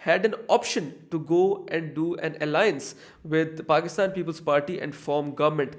had an option to go and do an alliance with Pakistan People's Party and form government,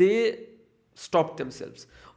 they stopped themselves।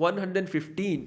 115।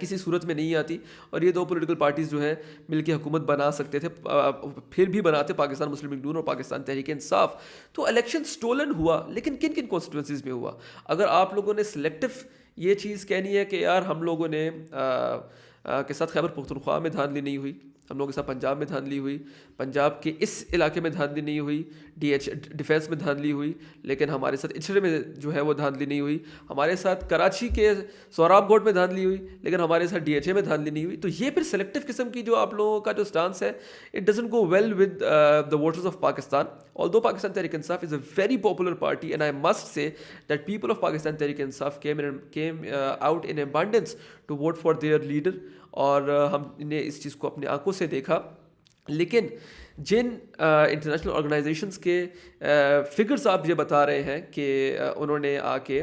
کسی صورت میں نہیں آتی، اور یہ دو پولیٹیکل پارٹیز جو ہیں مل کے حکومت بنا سکتے تھے، پھر بھی بناتے پاکستان مسلم لیگ نون اور پاکستان تحریک انصاف۔ تو الیکشن سٹولن ہوا، لیکن کن کن کانسٹیٹوئنسیز میں ہوا؟ اگر آپ لوگوں نے سلیکٹو یہ چیز کہنی ہے کہ یار ہم لوگوں نے کے ساتھ خیبر پختونخوا میں دھاندلی نہیں ہوئی، ہم لوگوں کے ساتھ پنجاب میں دھاندلی ہوئی، پنجاب کے اس علاقے میں دھاندلی نہیں ہوئی، ڈیفینس میں دھاندلی ہوئی، لیکن ہمارے ساتھ اچھڑے میں جو ہے وہ دھاندلی نہیں ہوئی، ہمارے ساتھ کراچی کے سوراب گوٹ میں دھاندلی ہوئی، لیکن ہمارے ساتھ ڈی ایچ اے میں دھاندلی نہیں ہوئی، تو یہ پھر سلیکٹو قسم کی جو آپ لوگوں کا جو سٹانس ہے، it doesn't go well with the voters of Pakistan. although Pakistan Tehreek Insaf is a very popular party, and I must say that people of Pakistan Tehreek Insaf came out in abundance to vote for their leader، اور ہم نے اس چیز کو اپنی آنکھوں سے دیکھا، لیکن جن انٹرنیشنل آرگنائزیشنس کے فگرز آپ یہ بتا رہے ہیں کہ انہوں نے آ کے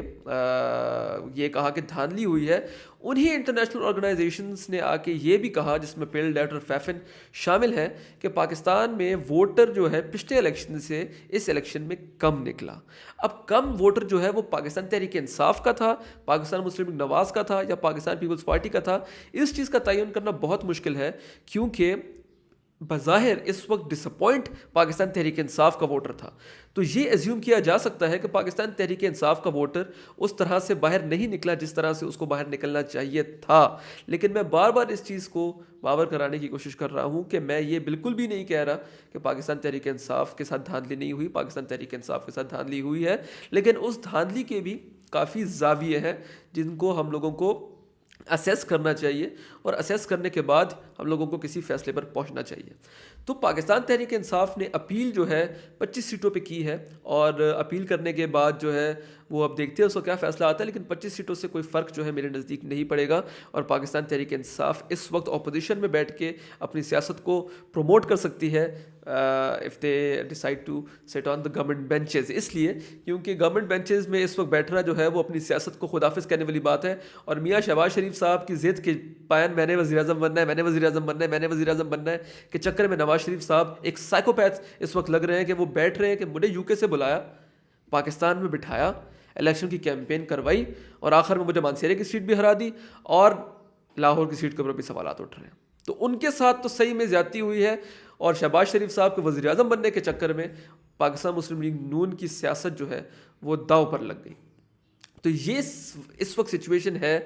یہ کہا کہ دھاندلی ہوئی ہے، انہی انٹرنیشنل آرگنائزیشنس نے آ کے یہ بھی کہا، جس میں پیل ڈیٹ اور فیفن شامل ہیں، کہ پاکستان میں ووٹر جو ہے پچھلے الیکشن سے اس الیکشن میں کم نکلا۔ اب کم ووٹر جو ہے وہ پاکستان تحریک انصاف کا تھا، پاکستان مسلم لیگ نواز کا تھا، یا پاکستان پیپلز پارٹی کا تھا، اس چیز کا تعین کرنا بہت مشکل ہے، کیونکہ بظاہر اس وقت ڈس اپوائنٹ پاکستان تحریک انصاف کا ووٹر تھا، تو یہ ایزیوم کیا جا سکتا ہے کہ پاکستان تحریک انصاف کا ووٹر اس طرح سے باہر نہیں نکلا جس طرح سے اس کو باہر نکلنا چاہیے تھا۔ لیکن میں بار بار اس چیز کو باور کرانے کی کوشش کر رہا ہوں کہ میں یہ بالکل بھی نہیں کہہ رہا کہ پاکستان تحریک انصاف کے ساتھ دھاندلی نہیں ہوئی، پاکستان تحریک انصاف کے ساتھ دھاندلی ہوئی ہے، لیکن اس دھاندلی کے بھی کافی زاویے ہیں جن کو ہم لوگوں کو اسیس کرنا چاہیے، اور اسیس کرنے کے بعد ہم لوگوں کو کسی فیصلے پر پہنچنا چاہیے۔ تو پاکستان تحریک انصاف نے اپیل جو ہے 25 سیٹوں پہ کی ہے، اور اپیل کرنے کے بعد جو ہے وہ اب دیکھتے ہیں اس کو کیا فیصلہ آتا ہے، لیکن 25 سیٹوں سے کوئی فرق جو ہے میرے نزدیک نہیں پڑے گا، اور پاکستان تحریک انصاف اس وقت اپوزیشن میں بیٹھ کے اپنی سیاست کو پروموٹ کر سکتی ہے if they decide to sit on the government benches، اس لیے کیونکہ گورنمنٹ بینچز میں اس وقت بیٹھنا جو ہے وہ اپنی سیاست کو خدافظ کہنے والی بات ہے، اور میاں شہباز شریف صاحب کی ضد کے پائن میں نے وزیر اعظم بننا ہے، میں نے وزیر اعظم بننا ہے، میں نے وزیر اعظم بننا ہے کے چکر میں نواز شریف صاحب ایک سائیکوپیتھ اس وقت لگ رہے ہیں، کہ وہ بیٹھ رہے ہیں کہ مجھے یو کے سے بلایا، پاکستان میں بٹھایا، الیکشن کی کیمپین کروائی، اور آخر میں مجھے مانسیرے کی سیٹ بھی ہرا دی، اور لاہور کی سیٹ کے اوپر بھی سوالات اٹھ رہے ہیں۔ تو ان کے ساتھ تو صحیح میں زیادتی ہوئی ہے، اور شہباز شریف صاحب کے وزیر اعظم بننے کے چکر میں پاکستان مسلم لیگ نون کی سیاست جو ہے وہ داؤ پر لگ گئی۔ تو یہ اس وقت سچویشن ہے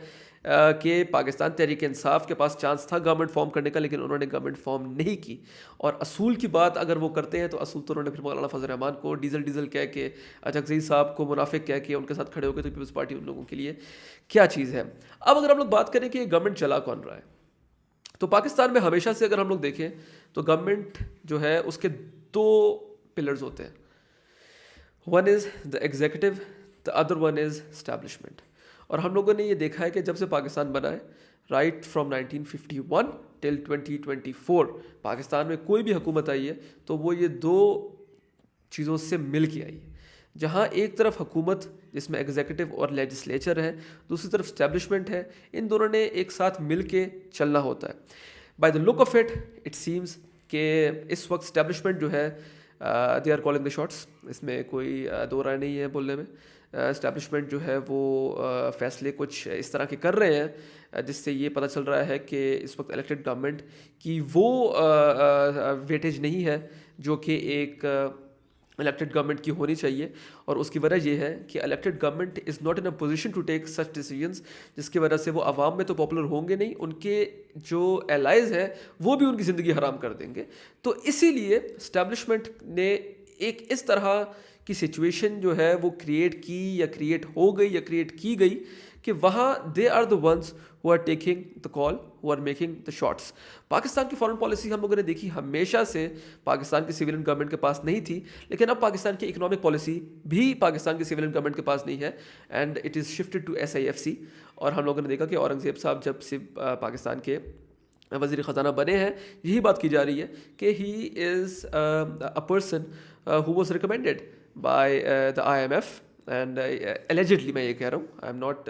کہ پاکستان تحریک انصاف کے پاس چانس تھا گورنمنٹ فارم کرنے کا، لیکن انہوں نے گورنمنٹ فارم نہیں کی، اور اصول کی بات اگر وہ کرتے ہیں تو اصول تو انہوں نے پھر مولانا فضل الرحمان کو ڈیزل کہہ کے، اچکزئی صاحب کو منافق کہہ کے ان کے ساتھ کھڑے ہو گئے، تو پیپلز پارٹی ان لوگوں کے لیے کیا چیز ہے۔ اب اگر ہم لوگ بات کریں کہ یہ گورنمنٹ چلا کون رہا ہے، تو پاکستان میں ہمیشہ سے اگر ہم لوگ دیکھیں تو گورنمنٹ جو ہے اس کے دو پلرز ہوتے ہیں، one is the executive, the other one is establishment. اور ہم لوگوں نے یہ دیکھا ہے کہ جب سے پاکستان بنا ہے، رائٹ فرام 1951 ٹل 2024 پاکستان میں کوئی بھی حکومت آئی ہے تو وہ یہ دو چیزوں سے مل کے آئی ہے، جہاں ایک طرف حکومت جس میں ایگزیکٹو اور لیجسلیچر ہے، دوسری طرف اسٹیبلشمنٹ ہے، ان دونوں نے ایک ساتھ مل کے چلنا ہوتا ہے۔ By the look of it seems کہ اس وقت اسٹیبلشمنٹ جو ہے they are calling the shots, اس میں کوئی دو رائے نہیں ہے بولنے میں۔ اسٹیبلشمنٹ جو ہے وہ فیصلے کچھ اس طرح کے کر رہے ہیں جس سے یہ پتہ چل رہا ہے کہ اس وقت الیکٹڈ گورنمنٹ کی وہ ویٹیج نہیں ہے جو کہ ایک الیکٹڈ گورنمنٹ کی ہونی چاہیے، اور اس کی وجہ یہ ہے کہ elected government is not in a position to take such decisions, جس کی وجہ سے وہ عوام میں تو پاپولر ہوں گے نہیں، ان کے جو الائز ہیں وہ بھی ان کی زندگی حرام کر دیں گے۔ تو اسی لیے اسٹیبلشمنٹ نے ایک اس طرح کی سچویشن جو ہے وہ کریٹ کی یا کریٹ ہو گئی یا کریٹ کی گئی کہ وہاں they are the ones who are taking the call, who are making the shots. Pakistan کی فارن پالیسی ہم لوگوں نے دیکھی ہمیشہ سے پاکستان کی سویلین گورنمنٹ کے پاس نہیں تھی، لیکن اب پاکستان کی اکنامک پالیسی بھی پاکستان کی سویلین گورنمنٹ کے پاس نہیں ہے، and it is shifted to SIFC۔ اور ہم لوگوں نے دیکھا کہ اورنگزیب صاحب جب سے پاکستان کے وزیر خزانہ بنے ہیں، یہی بات کی جا رہی ہے کہ he is a person who was recommended by the IMF، and allegedly میں یہ کہہ رہا ہوں، آئی ایم ناٹ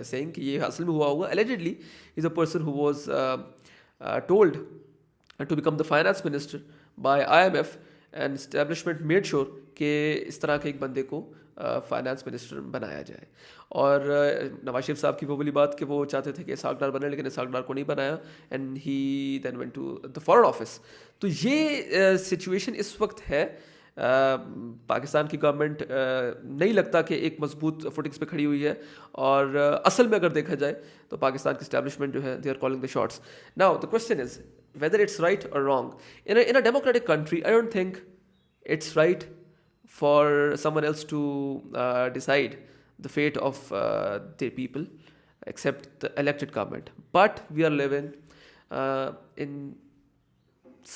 سیئنگ کہ یہ اصل میں ہوا ہوگا، allegedly is a person who was told to become the finance minister by IMF، and establishment made sure کہ اس طرح کے ایک بندے کو فائنانس منسٹر بنایا جائے. اور نواز شریف صاحب کی وہ والی بات کہ وہ چاہتے تھے کہ اسحاق ڈار بنے لیکن اسحاق ڈار کو نہیں بنایا and he then went to the foreign office. تو یہ سچویشن اس وقت ہے. پاکستان کی گورنمنٹ نہیں لگتا کہ ایک مضبوط فوٹنگس پہ کھڑی ہوئی ہے, اور اصل میں اگر دیکھا جائے تو پاکستان کی اسٹیبلشمنٹ جو ہے they are calling the shots. Now the question is whether it's right or wrong. In a democratic country, I don't think it's right for someone else to decide the fate of their people except the elected government. But we are living in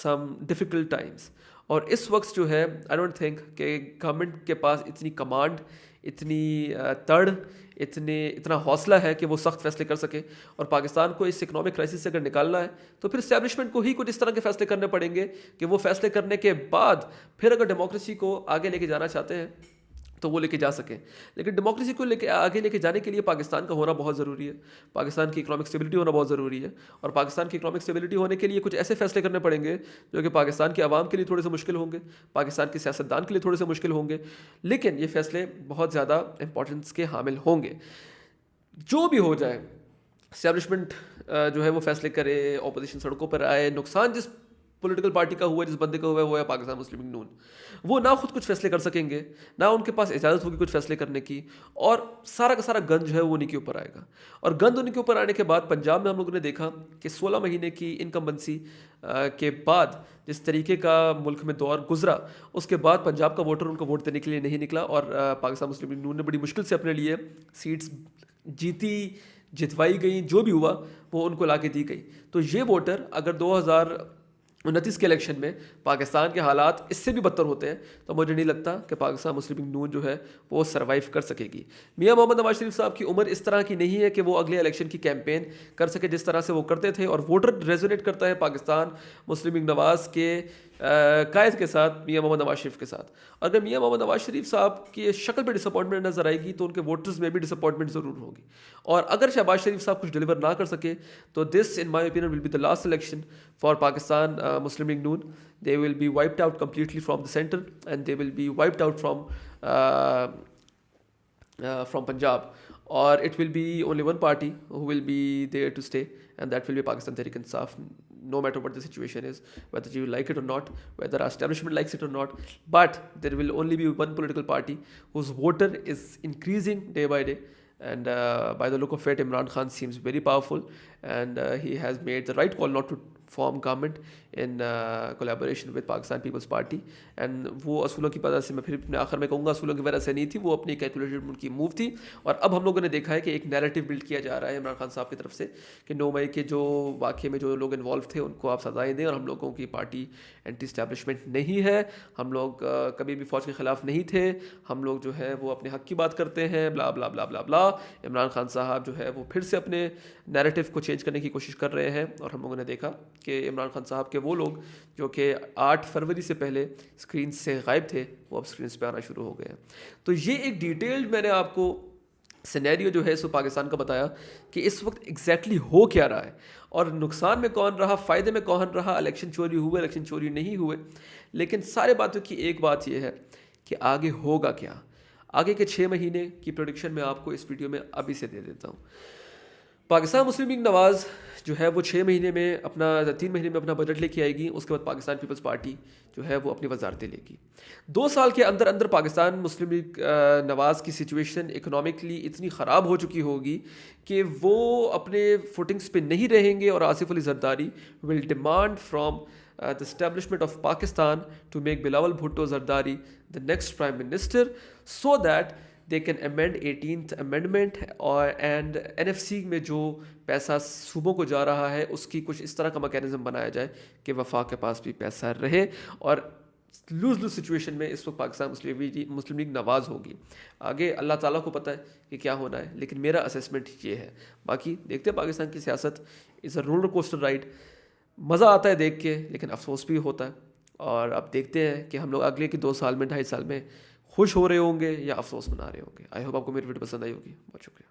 some difficult times. اور اس وقت جو ہے I don't think کہ government کے پاس اتنی command, اتنی تڑ, اتنا حوصلہ ہے کہ وہ سخت فیصلے کر سکے. اور پاکستان کو اس اکنامک کرائسس سے اگر نکالنا ہے تو پھر اسٹیبلشمنٹ کو ہی کچھ اس طرح کے فیصلے کرنے پڑیں گے کہ وہ فیصلے کرنے کے بعد پھر اگر ڈیموکریسی کو آگے لے کے جانا چاہتے ہیں تو وہ لے کے جا سکیں. لیکن ڈیموکریسی کو آگے لے کے جانے کے لیے پاکستان کا ہونا بہت ضروری ہے, پاکستان کی اکنامک اسٹیبلٹی ہونا بہت ضروری ہے. اور پاکستان کی اکنامک اسٹیبلٹی ہونے کے لیے کچھ ایسے فیصلے کرنے پڑیں گے جو کہ پاکستان کے عوام کے لیے تھوڑے سے مشکل ہوں گے, پاکستان کے سیاستدان کے لیے تھوڑے سے مشکل ہوں گے, لیکن یہ فیصلے بہت زیادہ امپورٹنس کے حامل ہوں گے. جو بھی ہو جائے, اسٹیبلشمنٹ جو ہے وہ فیصلے کرے, اپوزیشن سڑکوں پر آئے, نقصان جس پولیٹیکل پارٹی کا ہوا ہے, جس بندے کا ہوا ہے, وہ ہے پاکستان مسلم لیگ نون. وہ نہ خود کچھ فیصلے کر سکیں گے, نہ ان کے پاس اجازت ہوگی کچھ فیصلے کرنے کی, اور سارا کا سارا گند جو ہے وہ انہیں کے اوپر آئے گا. اور گند انہیں کے اوپر آنے کے بعد پنجاب میں ہم لوگوں نے دیکھا کہ 16 مہینے کی انکمبنسی کے بعد جس طریقے کا ملک میں دور گزرا, اس کے بعد پنجاب کا ووٹر ان کو ووٹ دینے کے لیے نہیں نکلا, اور پاکستان مسلم لیگ نون نے بڑی مشکل سے اپنے لیے سیٹس جتوائی گئیں, جو بھی ہوا وہ ان کو لا کے دی گئی. تو یہ ووٹر اگر 2029 کے الیکشن میں پاکستان کے حالات اس سے بھی بدتر ہوتے ہیں تو مجھے نہیں لگتا کہ پاکستان مسلم لیگ نون جو ہے وہ سروائیو کر سکے گی. میاں محمد نواز شریف صاحب کی عمر اس طرح کی نہیں ہے کہ وہ اگلے الیکشن کی کیمپین کر سکے جس طرح سے وہ کرتے تھے, اور ووٹر ریزونیٹ کرتا ہے پاکستان مسلم لیگ نواز کے قائد کے ساتھ, میاں محمد نواز شریف کے ساتھ. اگر میاں محمد نواز شریف صاحب کی شکل پہ ڈس اپوائنٹمنٹ نظر آئے گی تو ان کے ووٹرز میں بھی ڈس اپوائنٹمنٹ ضرور ہوگی. اور اگر شہباز شریف صاحب کچھ ڈیلیور نہ کر سکے تو this in my opinion will be the last election for Pakistan Muslim League Noon. They will be wiped out completely from the center, and they will be wiped out from Punjab, or it will be only one party who will be there to stay, and that will be Pakistan Tehreek-e-Insaf, no matter what the situation is, whether you like it or not, whether our establishment likes it or not. But there will only be one political party whose voter is increasing day by day. And by the look of it, Imran Khan seems very powerful, and he has made the right call not to form government in collaboration with Pakistan People's Party. And وہ اصولوں کی وجہ سے, میں پھر اپنے آخر میں کہوں گا, اصولوں کی وجہ سے نہیں تھی, وہ اپنی کیلکولیٹڈ ان کی موو تھی. اور اب ہم لوگوں نے دیکھا ہے کہ ایک نیریٹو بلڈ کیا جا رہا ہے عمران خان صاحب کی طرف سے کہ 9 مئی کے جو واقعے میں جو لوگ انوالو تھے ان کو آپ سزائیں دیں, اور ہم لوگوں کی پارٹی اینٹی اسٹیبلشمنٹ نہیں ہے, ہم لوگ کبھی بھی فوج کے خلاف نہیں تھے, ہم لوگ جو ہے وہ اپنے حق کی بات کرتے ہیں, بلا بلا بلا بلا بلا. عمران خان صاحب جو ہے وہ پھر سے اپنے نیریٹو کو چینج کرنے کی کوشش کر رہے ہیں, اور ہم لوگوں نے دیکھا کہ عمران خان صاحب کے وہ لوگ جو کہ 8 فروری سے پہلے اسکرین سے غائب تھے وہ اب اسکرینس پہ آنا شروع ہو گئے ہیں. تو یہ ایک ڈیٹیلڈ میں نے آپ کو سینیریو جو ہے سو پاکستان کا بتایا کہ اس وقت ایگزیکٹلی ہو کیا رہا ہے, اور نقصان میں کون رہا, فائدے میں کون رہا, الیکشن چوری ہوئے, الیکشن چوری نہیں ہوئے. لیکن سارے باتوں کی ایک بات یہ ہے کہ آگے ہوگا کیا. آگے کے 6 مہینے کی پروڈکشن میں آپ کو اس ویڈیو میں ابھی سے دے دیتا ہوں. پاکستان مسلم لیگ نواز جو ہے وہ 6 مہینے میں 3 مہینے میں اپنا بجٹ لے کے آئے گی. اس کے بعد پاکستان پیپلز پارٹی جو ہے وہ اپنی وزارتیں لے گی. 2 سال کے اندر اندر پاکستان مسلم لیگ نواز کی سچویشن اکنامکلی اتنی خراب ہو چکی ہوگی کہ وہ اپنے فوٹنگز پہ نہیں رہیں گے, اور Asif Ali Zardari will demand from the establishment of Pakistan to make Bilawal Bhutto Zardari the next prime minister so that they can amend 18th amendment, and NFC میں جو پیسہ صوبوں کو جا رہا ہے اس کی کچھ اس طرح کا میکینزم بنایا جائے کہ وفاق کے پاس بھی پیسہ رہے. اور لوز سچویشن میں اس وقت پاکستان مسلم لیگ نواز ہوگی. آگے اللہ تعالیٰ کو پتہ ہے کہ کیا ہونا ہے, لیکن میرا اسیسمنٹ یہ ہے. باقی دیکھتے ہیں پاکستان کی سیاست از اے رولر کوسٹر رائڈ. مزہ آتا ہے دیکھ کے, لیکن افسوس بھی ہوتا ہے. اور اب دیکھتے ہیں کہ ہم لوگ اگلے کے 2 سال میں 2.5 سال میں خوش ہو رہے ہوں گے یا افسوس منا رہے ہوں گے. آئی ہوپ آپ کو میری ویڈیو پسند آئی ہوگی. بہت شکریہ.